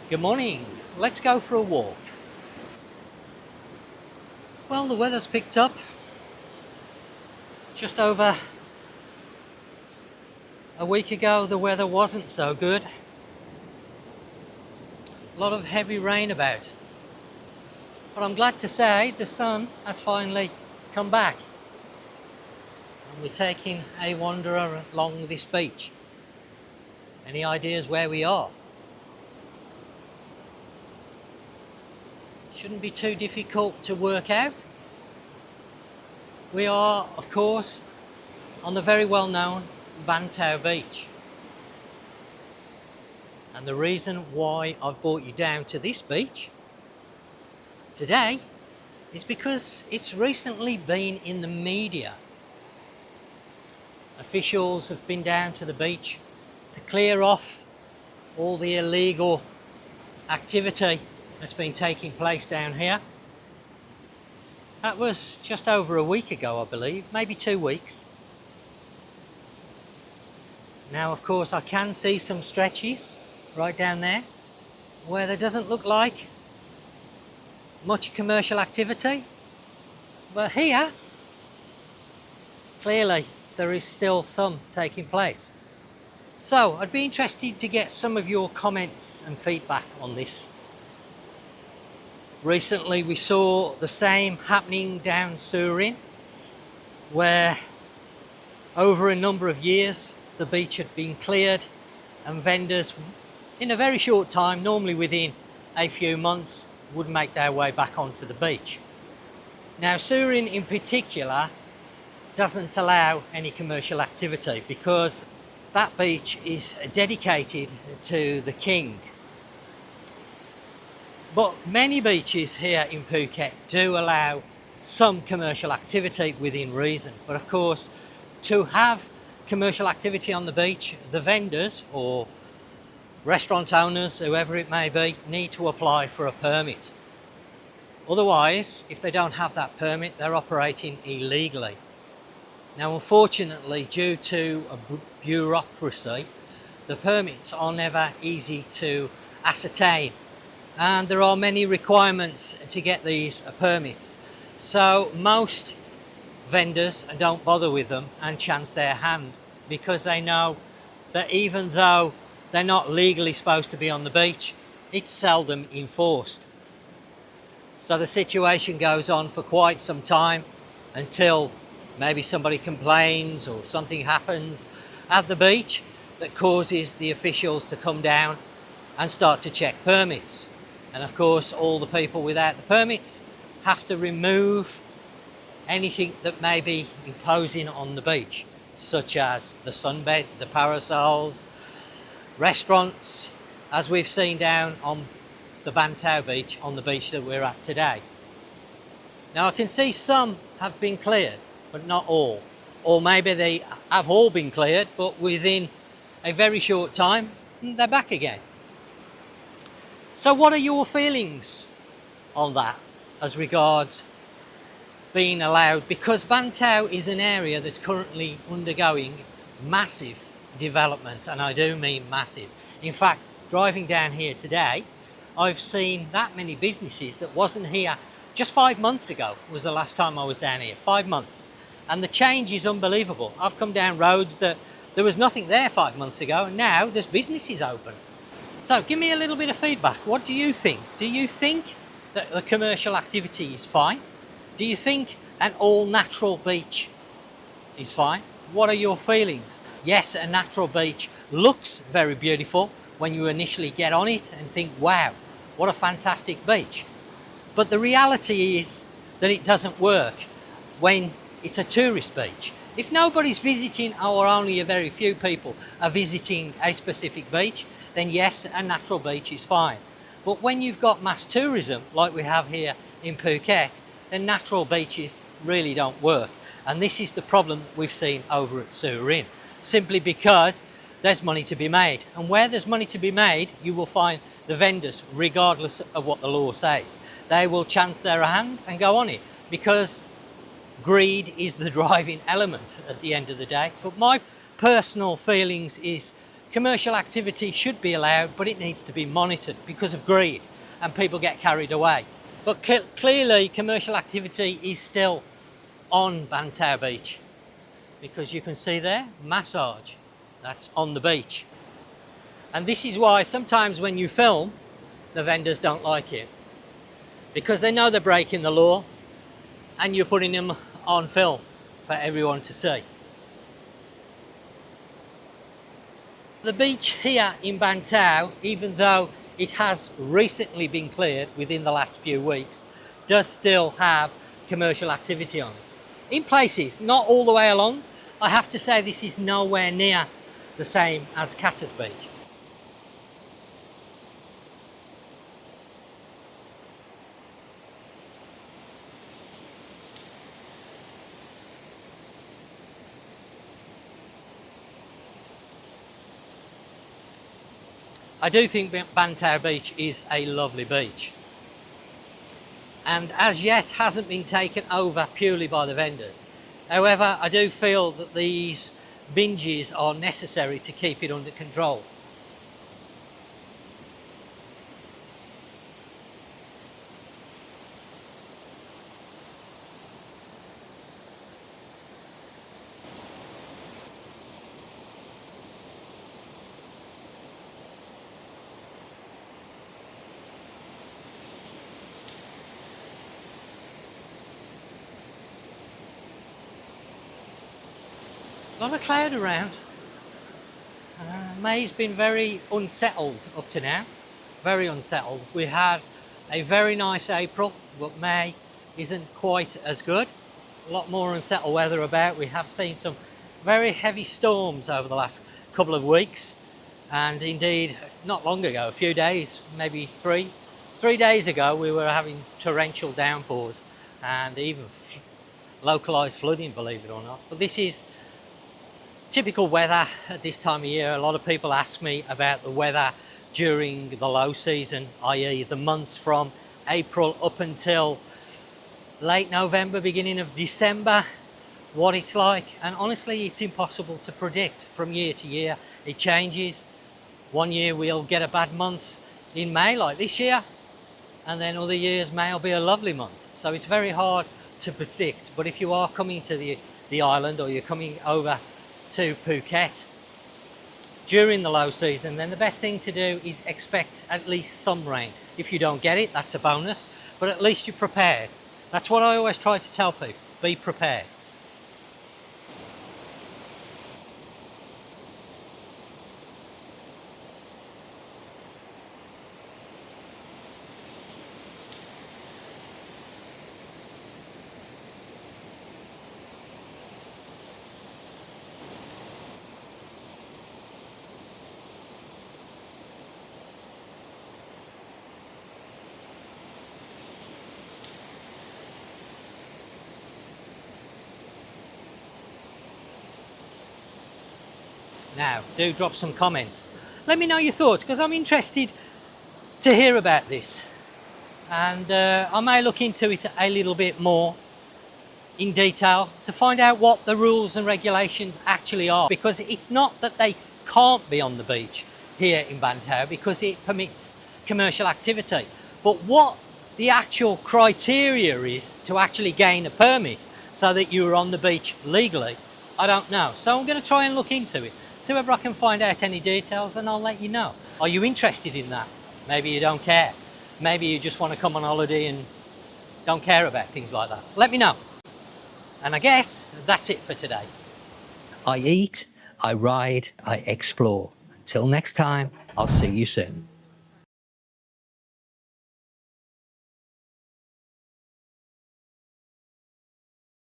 Good morning. Let's go for a walk. Well, the weather's picked up. Just over a week ago, the weather wasn't so good. A lot of heavy rain about. But I'm glad to say the sun has finally come back. And we're taking a wander along this beach. Any ideas where we are? Shouldn't be too difficult to work out. We are, of course, on the very well-known Bang Tao Beach. And the reason why I've brought you down to this beach today is because it's recently been in the media. Officials have been down to the beach to clear off all the illegal activity that's been taking place down here. That was just over a week ago, I believe, maybe 2 weeks. Now, of course, I can see some stretches right down there where there doesn't look like much commercial activity, but here clearly there is still some taking place. So I'd be interested to get some of your comments and feedback on this. Recently we saw the same happening down Surin, where over a number of years the beach had been cleared and vendors in a very short time, normally within a few months, would make their way back onto the beach. Now, Surin in particular doesn't allow any commercial activity because that beach is dedicated to the king. But many beaches here in Phuket do allow some commercial activity within reason. But of course, to have commercial activity on the beach, the vendors or restaurant owners, whoever it may be, need to apply for a permit. Otherwise, if they don't have that permit, they're operating illegally. Now, unfortunately, due to a bureaucracy, the permits are never easy to ascertain, and there are many requirements to get these permits. So most vendors don't bother with them and chance their hand because they know that even though they're not legally supposed to be on the beach, it's seldom enforced. So the situation goes on for quite some time until maybe somebody complains or something happens at the beach that causes the officials to come down and start to check permits. And of course, all the people without the permits have to remove anything that may be imposing on the beach, such as the sunbeds, the parasols, restaurants, as we've seen down on the Bang Tao Beach, on the beach that we're at today. Now, I can see some have been cleared, but not all. Or maybe they have all been cleared, but within a very short time, they're back again. So what are your feelings on that as regards being allowed? Because Bang Tao is an area that's currently undergoing massive development, and I do mean massive. In fact, driving down here today, I've seen that many businesses that wasn't here just 5 months ago was the last time I was down here, 5 months. And the change is unbelievable. I've come down roads that there was nothing there 5 months ago, and now there's businesses open. So give me a little bit of feedback. What do you think? Do you think that the commercial activity is fine? Do you think an all-natural beach is fine? What are your feelings? Yes, a natural beach looks very beautiful when you initially get on it and think, wow, what a fantastic beach. But the reality is that it doesn't work when it's a tourist beach. If nobody's visiting, or only a very few people are visiting a specific beach, then yes, a natural beach is fine. But when you've got mass tourism, like we have here in Phuket, then natural beaches really don't work. And this is the problem that we've seen over at Surin, simply because there's money to be made. And where there's money to be made, you will find the vendors, regardless of what the law says. They will chance their hand and go on it, because greed is the driving element at the end of the day. But my personal feelings is commercial activity should be allowed, but it needs to be monitored because of greed and people get carried away. But clearly commercial activity is still on Bang Tao Beach, because you can see there, massage, that's on the beach. And this is why sometimes when you film, the vendors don't like it, because they know they're breaking the law and you're putting them on film for everyone to see. The beach here in Bang Tao, even though it has recently been cleared within the last few weeks, does still have commercial activity on it. In places, not all the way along. I have to say this is nowhere near the same as Catters Beach. I do think Bang Tao Beach is a lovely beach, and as yet hasn't been taken over purely by the vendors. However, I do feel that these binges are necessary to keep it under control. A lot of cloud around. May's been very unsettled up to now, very unsettled. We had a very nice April, but May isn't quite as good. A lot more unsettled weather about. We have seen some very heavy storms over the last couple of weeks, and indeed not long ago, a few days, maybe three days ago, we were having torrential downpours and even localized flooding, believe it or not. But this is typical weather at this time of year. A lot of people ask me about the weather during the low season, i.e. the months from April up until late November, beginning of December, what it's like. And honestly, it's impossible to predict from year to year. It changes. One year we'll get a bad month in May, like this year, and then other years May will be a lovely month. So it's very hard to predict. But if you are coming to the island, or you're coming over to Phuket during the low season, then the best thing to do is expect at least some rain. If you don't get it, that's a bonus, but at least you're prepared. That's what I always try to tell people, be prepared. Now, do drop some comments. Let me know your thoughts, because I'm interested to hear about this. And I may look into it a little bit more in detail to find out what the rules and regulations actually are. Because it's not that they can't be on the beach here in Bang Tao, because it permits commercial activity. But what the actual criteria is to actually gain a permit so that you're on the beach legally, I don't know. So I'm going to try and look into it, see whether I can find out any details, and I'll let you know. Are you interested in that? Maybe you don't care. Maybe you just want to come on holiday and don't care about things like that. Let me know. And I guess that's it for today. I eat, I ride, I explore. Until next time, I'll see you soon.